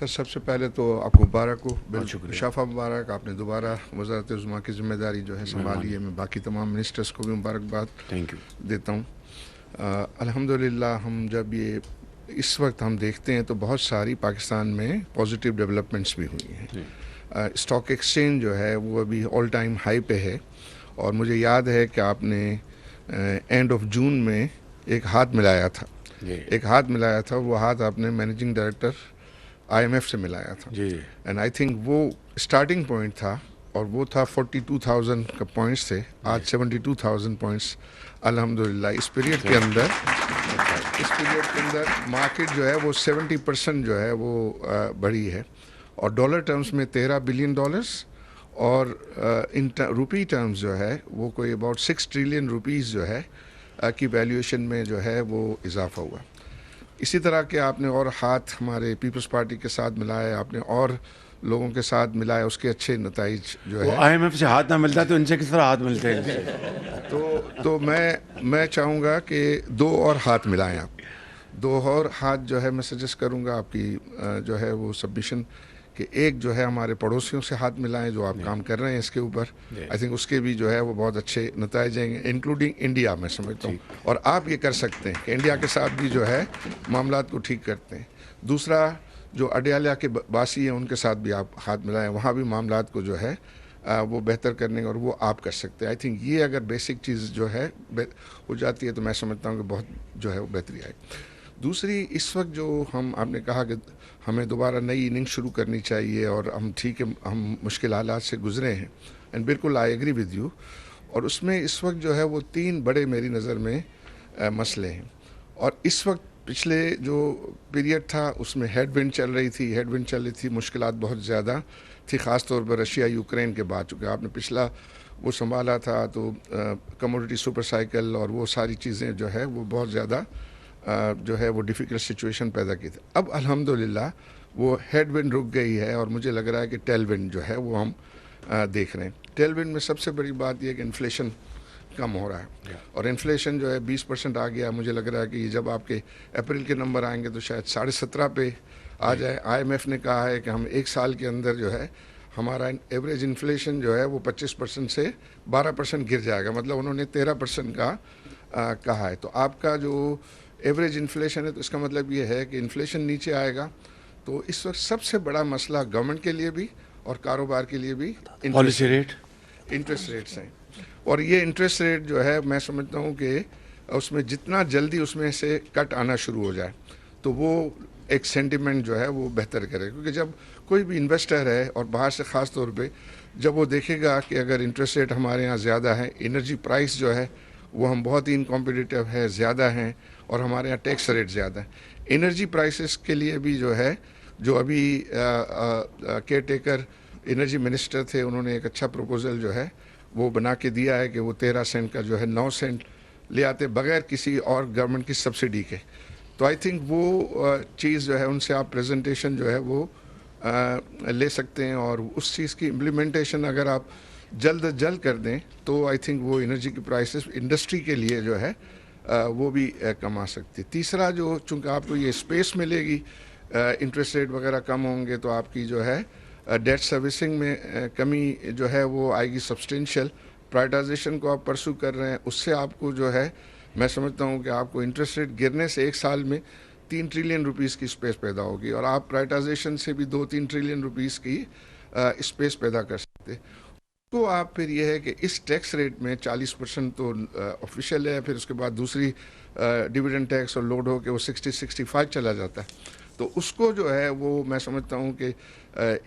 Sir सबसे पहले तो आपको मुबारक हो, बहुत शुक्रिया। शाफा मुबारक, आपने दोबारा वज़ारत उज़्मा की ज़िम्मेदारी जो है संभाली है। मैं बाकी तमाम मिनिस्टर्स को भी मुबारकबाद थैंक यू। देता हूँ। अल्हम्दुलिल्लाह हम जब ये इस वक्त हम देखते हैं तो बहुत सारी पाकिस्तान में पॉजिटिव डेवलपमेंट्स भी हुई हैं। स्टॉक एक्सचेंज जो है वो अभी ऑल टाइम हाई पे है, और मुझे याद है कि आपने एंड ऑफ जून में एक हाथ मिलाया था। वो हाथ आपने मैनेजिंग डायरेक्टर IMF से मिलाया था। जी। एंड आई थिंक वो स्टार्टिंग पॉइंट था, और वो था 42,000 का पॉइंट्स थे, आज 72,000 पॉइंट्स अल्हम्दुलिल्लाह। इस पीरियड के अंदर मार्केट जो है वो 70% जो है वो बढ़ी है, और डॉलर टर्म्स में $13 बिलियन, और इन रुपी टर्म्स जो है वो कोई अबाउट 6 ट्रिलियन रुपीज़ जो है की वैल्यूएशन में जो है वो इजाफा हुआ। इसी तरह के आपने और हाथ हमारे पीपल्स पार्टी के साथ मिलाए, आपने और लोगों के साथ मिलाए, उसके अच्छे नताइज जो है। IMF से हाथ ना मिलता तो इनसे किस तरह हाथ मिलते हैं? तो मैं चाहूँगा कि दो और हाथ मिलाएं आप। दो और हाथ जो है मैं सजेस्ट करूँगा आपकी जो है वो सबमिशन कि एक जो है हमारे पड़ोसियों से हाथ मिलाएं जो आप काम कर रहे हैं इसके ऊपर। आई थिंक उसके भी जो है वो बहुत अच्छे नताइज आएंगे, इंक्लूडिंग इंडिया, मैं समझता हूँ। और आप ये कर सकते हैं कि इंडिया के साथ भी जो है मामलात को ठीक करते हैं। दूसरा, जो अडयाला के बासी हैं उनके साथ भी आप हाथ मिलाएं, वहाँ भी मामलात को जो है वो बेहतर करने, और वो आप कर सकते हैं। आई थिंक ये अगर बेसिक चीज़ जो है हो जाती है तो मैं समझता हूँ कि बहुत जो है वो बेहतरी आएगी। दूसरी, इस वक्त जो आपने कहा कि हमें दोबारा नई इनिंग शुरू करनी चाहिए, और हम ठीक है, हम मुश्किल हालात से गुजरे हैं, एंड बिल्कुल आई एग्री विद यू। और उसमें इस वक्त जो है वो तीन बड़े मेरी नज़र में मसले हैं। और इस वक्त पिछले जो पीरियड था उसमें हेडविंड चल रही थी, मुश्किलात बहुत ज़्यादा थी, ख़ास तौर पर रशिया यूक्रेन के बाद। चूँकि आपने पिछला वो संभाला था तो कमोडिटी सुपर साइकिल और वो सारी चीज़ें जो है वो बहुत ज़्यादा जो है वो डिफ़िकल्ट सिचुएशन पैदा की थी। अब अल्हम्दुलिल्लाह वो हेडविंड रुक गई है, और मुझे लग रहा है कि टेलविंड जो है वो हम देख रहे हैं। टेलविंड में सबसे बड़ी बात यह है कि इन्फ्लेशन कम हो रहा है, और इन्फ्लेशन जो है 20% आ गया। मुझे लग रहा है कि जब आपके अप्रैल के नंबर आएंगे तो शायद 17.5 पे आ जाए। IMF ने कहा है कि हम एक साल के अंदर जो है हमारा एवरेज इन्फ्लेशन जो है वो 25% से 12% गिर जाएगा, मतलब उन्होंने 13% का कहा है। तो आपका जो एवरेज इन्फ्लेशन है तो इसका मतलब ये है कि इन्फ्लेशन नीचे आएगा। तो इस वक्त सबसे बड़ा मसला गवर्नमेंट के लिए भी और कारोबार के लिए भी इंटरेस्ट रेट्स हैं। और ये इंटरेस्ट रेट जो है मैं समझता हूँ कि उसमें जितना जल्दी उसमें से कट आना शुरू हो जाए तो वो एक सेंटिमेंट जो है वो बेहतर करे। क्योंकि जब कोई भी इन्वेस्टर है और बाहर से ख़ास तौर पे जब वो देखेगा कि अगर इंटरेस्ट रेट हमारे यहाँ ज़्यादा है, एनर्जी प्राइस जो है वो हम बहुत ही इनकॉम्पिटिटिव है, ज़्यादा हैं, और हमारे यहाँ टैक्स रेट ज़्यादा है। एनर्जी प्राइसेस के लिए भी जो है, जो अभी केयर टेकर एनर्जी मिनिस्टर थे, उन्होंने एक अच्छा प्रपोज़ल जो है वो बना के दिया है कि वो 13 सेंट का जो है 9 सेंट ले आते बगैर किसी और गवर्नमेंट की सब्सिडी के। तो आई थिंक वो चीज़ जो है उनसे आप प्रेजेंटेशन जो है वो ले सकते हैं, और उस चीज़ की इम्प्लीमेंटेशन अगर आप जल्द कर दें तो आई थिंक वो एनर्जी की प्राइसेस इंडस्ट्री के लिए जो है वो भी कम आ सकती है। तीसरा, जो चूँकि आपको ये स्पेस मिलेगी, इंटरेस्ट रेट वगैरह कम होंगे तो आपकी जो है डेट सर्विसिंग में कमी जो है वो आएगी सब्सटेंशियल। प्राइवेटाइजेशन को आप परसू कर रहे हैं, उससे आपको जो है मैं समझता हूँ कि आपको इंटरेस्ट रेट गिरने से एक साल में 3 ट्रिलियन रुपीज़ की स्पेस पैदा होगी, और आप प्राइवेटाइजेशन से भी 2-3 ट्रिलियन रुपीज़ की स्पेस पैदा कर सकते। तो आप फिर ये है कि इस टैक्स रेट में 40% तो ऑफिशियल है, फिर उसके बाद दूसरी डिविडेंड टैक्स और लोड हो के वो 60-65 चला जाता है। तो उसको जो है वो मैं समझता हूँ कि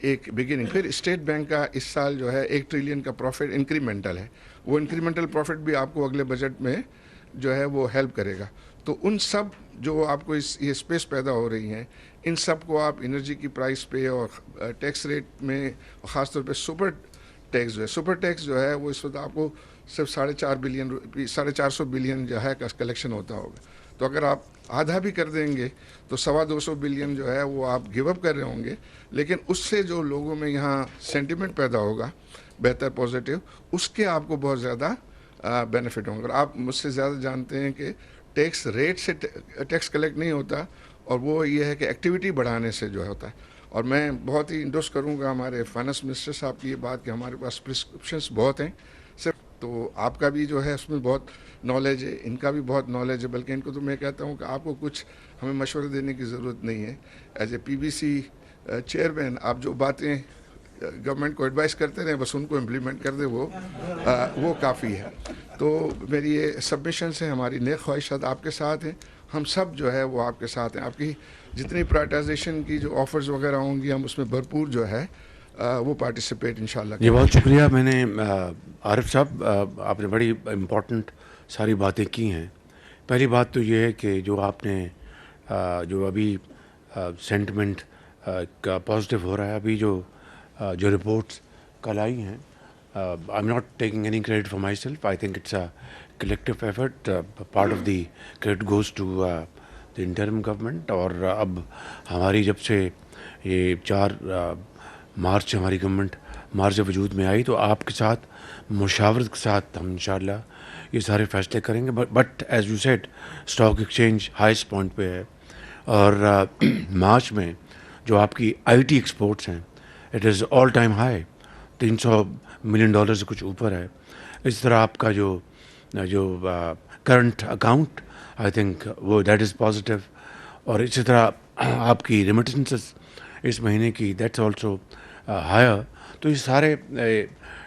एक बिगिनिंग। फिर स्टेट बैंक का इस साल जो है 1 ट्रिलियन का प्रॉफिट इंक्रीमेंटल है, वो इंक्रीमेंटल प्रॉफिट भी आपको अगले बजट में जो है वो हेल्प करेगा। तो उन सब जो आपको ये स्पेस पैदा हो रही हैं, इन सब को आप एनर्जी की प्राइस पे और टैक्स रेट में, ख़ासतौर पे सुपर टैक्स जो है वो इस वक्त आपको सिर्फ 450 बिलियन जो है का कलेक्शन होता होगा। तो अगर आप आधा भी कर देंगे तो 250 बिलियन जो है वो आप गिव अप कर रहे होंगे, लेकिन उससे जो लोगों में यहाँ सेंटिमेंट पैदा होगा बेहतर पॉजिटिव, उसके आपको बहुत ज़्यादा बेनिफिट होंगे। और आप मुझसे ज़्यादा जानते हैं कि टैक्स रेट से टैक्स कलेक्ट नहीं होता, और वो ये है कि एक्टिविटी बढ़ाने से जो होता है। और मैं बहुत ही इंडोर्स करूँगा हमारे फाइनेंस मिनिस्टर साहब की ये बात कि हमारे पास प्रिस्क्रिप्शंस बहुत हैं सिर्फ, तो आपका भी जो है उसमें बहुत नॉलेज है, इनका भी बहुत नॉलेज है, बल्कि इनको तो मैं कहता हूँ कि आपको कुछ हमें मशवरा देने की ज़रूरत नहीं है। एज ए PBC चेयरमैन आप जो बातें गवर्नमेंट को एडवाइस करते रहे, बस उनको इम्प्लीमेंट कर दे, वो काफ़ी है। तो मेरी ये सबमिशन है, हमारी नेक ख्वाहिशात आपके साथ हैं, हम सब जो है वो आपके साथ हैं। आपकी जितनी प्राइवेटाइजेशन की जो ऑफर्स वगैरह होंगी, हम उसमें भरपूर जो है वो पार्टिसिपेट इंशाल्लाह। ये बहुत शुक्रिया। मैंने आरिफ साहब, आपने बड़ी इम्पोर्टेंट सारी बातें की हैं। पहली बात तो ये है कि जो आपने जो अभी सेंटिमेंट का पॉजिटिव हो रहा है, अभी जो रिपोर्ट्स कल आई हैं, I am not taking any credit for my self, I think it's a collective effort, part of the credit goes to the interim government. और अब हमारी जब से ये 4 मार्च हमारी गवर्नमेंट मार्च जब वजूद में आई, तो आपके साथ मुशावरत के साथ हम इंशाल्लाह ये सारे फैसले करेंगे। But as you said, stock exchange highest point पे है, और मार्च में जो आपकी IT एक्सपोर्ट्स हैं, it is all time high, $300 million से कुछ ऊपर है। इस तरह आपका जो करंट अकाउंट, आई थिंक वो दैट इज़ पॉजिटिव। और इसी तरह आपकी रेमिटेंसेस इस महीने की, दैट्स ऑल्सो हायर। तो ये सारे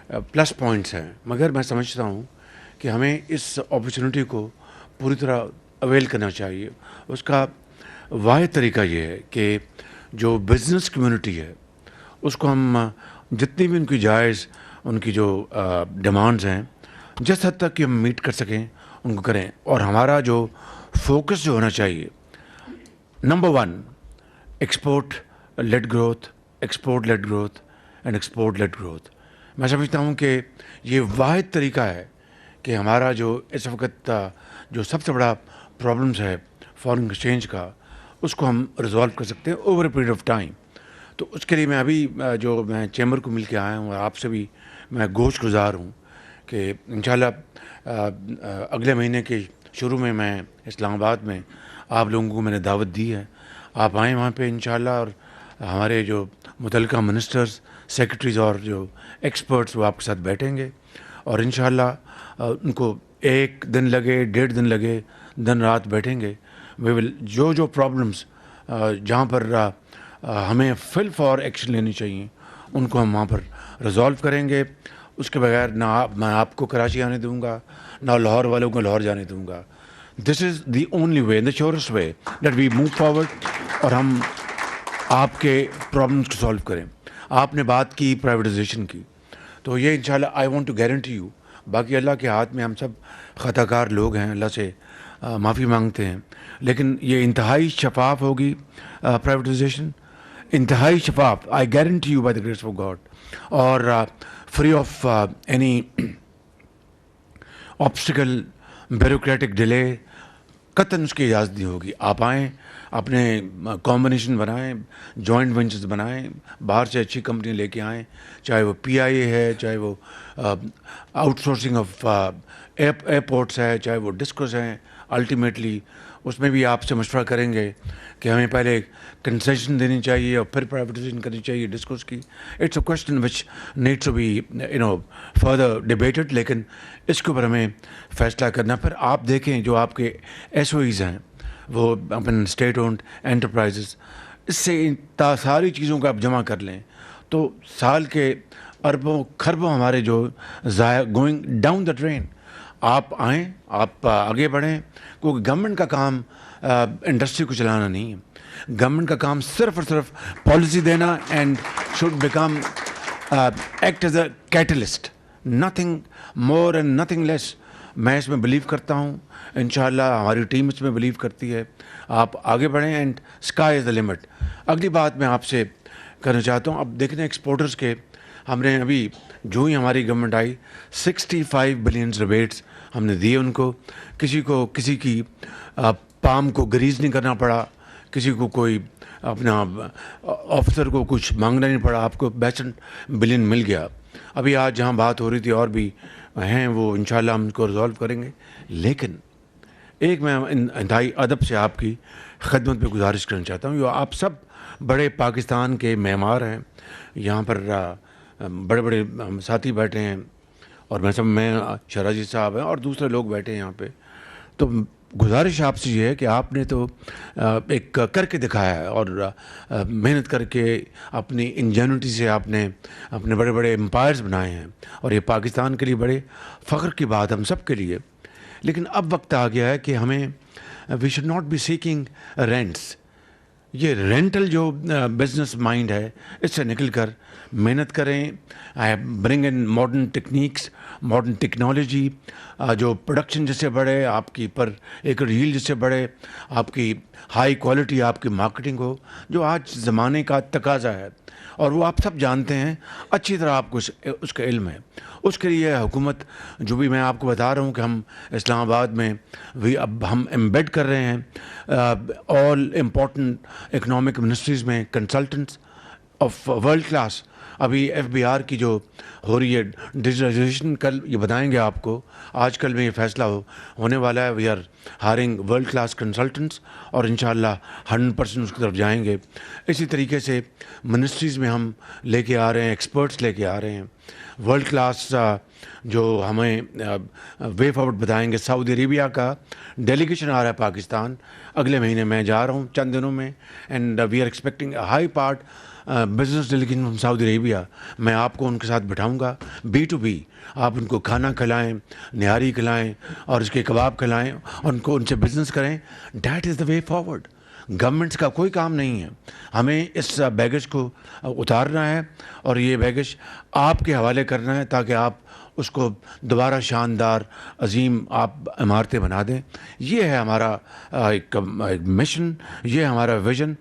प्लस पॉइंट्स हैं, मगर मैं समझता हूँ कि हमें इस अपॉर्चुनिटी को पूरी तरह अवेल करना चाहिए। उसका वाहिद तरीका ये है कि जो बिज़नेस कम्युनिटी है उसको हम जितनी भी उनकी जायज़, उनकी जो डिमांड्स हैं, जिस हद तक कि हम मीट कर सकें उनको करें। और हमारा जो फोकस जो होना चाहिए, number 1 export led growth, export led growth and export led growth. मैं समझता हूँ कि ये वाहिद तरीका है कि हमारा जो इस वक्त जो सबसे बड़ा प्रॉब्लम्स है फॉरेन एक्सचेंज का, उसको हम रिजॉल्व कर सकते हैं over a period of time. तो उसके लिए मैं अभी जो मैं चैम्बर को मिल के आया हूँ, और आपसे भी मैं गोश गुजार हूँ कि इंशाल्लाह अगले महीने के शुरू में मैं इस्लामाबाद में आप लोगों को मैंने दावत दी है, आप आएँ वहाँ पे इंशाल्लाह। और हमारे जो मुतल्लिका मिनिस्टर्स, सेक्रेटरीज और जो एक्सपर्ट्स वो आपके साथ बैठेंगे, और इंशाल्लाह उनको 1 दिन लगे, 1.5 दिन लगे, दिन रात बैठेंगे। वे विल जो प्रॉब्लम्स जहाँ पर हमें फिल फॉर एक्शन लेनी चाहिए, उनको हम वहाँ पर रिजॉल्व करेंगे। उसके बगैर ना मैं आपको कराची आने दूँगा, ना लाहौर वालों को लाहौर जाने दूँगा। This is the only way, the surest way that we move forward, और हम आपके प्रॉब्लम्स को सॉल्व करें। आपने बात की प्राइवेटाइजेशन की, तो ये इंशाल्लाह I want to guarantee you, बाकी अल्लाह के हाथ में, हम सब ख़ताकार लोग हैं, अल्लाह से माफ़ी मांगते हैं, लेकिन ये इंतहाई शफाफ होगी प्राइवेटाइजेशन, इंतहाई शफाफ, I guarantee you by the grace of God, और free of any obstacle, bureaucratic delay, कतन उसकी इजाज़त नहीं होगी। आप आएँ, अपने कॉम्बिनेशन बनाएं, जॉइंट वेंचर्स बनाएं, बाहर से अच्छी कंपनी लेके आएँ, चाहे वो PIA है, चाहे वो आउटसोर्सिंग ऑफ एयरपोर्ट्स है, चाहे वो डिस्कोस हैं। अल्टीमेटली उसमें भी आपसे मशवरा करेंगे कि हमें पहले कंसेशन देनी चाहिए और फिर प्राइवेटाइजेशन करनी चाहिए डिस्कोस की। It's a question which needs to be further debated, लेकिन इसके ऊपर हमें फैसला करना। फिर आप देखें जो आपके SOEs हैं, वो अपन स्टेट ओन्ड एंटरप्राइजेस, इससे सारी चीज़ों को आप जमा कर लें तो साल के अरबों खरबों हमारे जो ज़ाया गोइंग डाउन द ड्रेन। आप आएँ, आप आगे बढ़ें, क्योंकि गवर्नमेंट का काम इंडस्ट्री को चलाना नहीं है। गवर्नमेंट का काम सिर्फ और सिर्फ पॉलिसी देना and should become act as a catalyst, nothing more and nothing less. मैं इसमें बिलीव करता हूँ, इंशाल्लाह हमारी टीम इसमें बिलीव करती है। आप आगे बढ़ें and sky is the limit. अगली बात मैं आपसे करना चाहता हूँ, अब देखने एक्सपोर्टर्स के, हमने अभी जो ही हमारी गवर्नमेंट आई 65 बिलियन रिबेट्स हमने दिए उनको। किसी की पाम को गरीज नहीं करना पड़ा, किसी को कोई अपना ऑफिसर को कुछ मांगना नहीं पड़ा, आपको 62 बिलियन मिल गया। अभी आज जहाँ बात हो रही थी और भी हैं, वो इंशाल्लाह हम इसको रिजॉल्व करेंगे। लेकिन एक मैं इंतहाई अदब से आपकी खिदमत में गुजारिश करना चाहता हूँ, आप सब बड़े पाकिस्तान के मेहमान हैं यहाँ पर, बड़े बड़े हम साथी बैठे हैं और मैं शराजी साहब हैं और दूसरे लोग बैठे हैं यहाँ पे। तो गुजारिश आपसे ये है कि आपने तो एक करके दिखाया है और मेहनत करके अपनी इंजेन्युइटी से आपने अपने बड़े बड़े एम्पायर्स बनाए हैं और ये पाकिस्तान के लिए बड़े फ़ख्र की बात हम सब के लिए। लेकिन अब वक्त आ गया है कि हमें we should not be seeking rents. ये रेंटल जो बिजनेस माइंड है इससे निकल कर मेहनत करें, bring in modern techniques, modern technology, जो प्रोडक्शन जिससे बढ़े, आपकी पर एक रील जिससे बढ़े, आपकी हाई क्वालिटी आपकी मार्केटिंग हो, जो आज ज़माने का तकाजा है और वो आप सब जानते हैं, अच्छी तरह आपको उसका इल्म है। उसके लिए हुकूमत, जो भी मैं आपको बता रहा हूँ कि हम इस्लामाबाद में भी अब हम एम्बेड कर रहे हैं ऑल इम्पॉर्टेंट इकोनॉमिक मिनिस्ट्रीज़ में कंसल्टेंट्स ऑफ वर्ल्ड क्लास। अभी एफबीआर की जो हो रही है डिजिटलाइजेशन, कल ये बताएंगे आपको, आजकल में ये फैसला होने वाला है। We are hiring world class consultants और इंशाल्लाह 100% उसकी तरफ जाएंगे। इसी तरीके से मिनिस्ट्रीज़ में हम लेके आ रहे हैं, एक्सपर्ट्स लेके आ रहे हैं वर्ल्ड क्लास, जो हमें वे फॉरवर्ड बताएंगे। सऊदी अरेबिया का डेलीगेशन आ रहा है पाकिस्तान, अगले महीने मैं जा रहा हूँ चंद दिनों में, and we are expecting high part business delegation from Saudi Arabia. मैं आपको उनके साथ बिठाऊंगा B2B, आप उनको खाना खिलाएं, निहारी खिलाएं और उसके कबाब खिलाएं और उनको उनसे बिजनेस करें। That is the way forward. Governments का कोई काम नहीं है, हमें इस बैगेज को उतारना है और ये बैगेज आपके हवाले करना है ताकि आप उसको दोबारा शानदार अजीम आप इमारतें बना दें। ये है हमारा एक मिशन, ये है हमारा विज़न।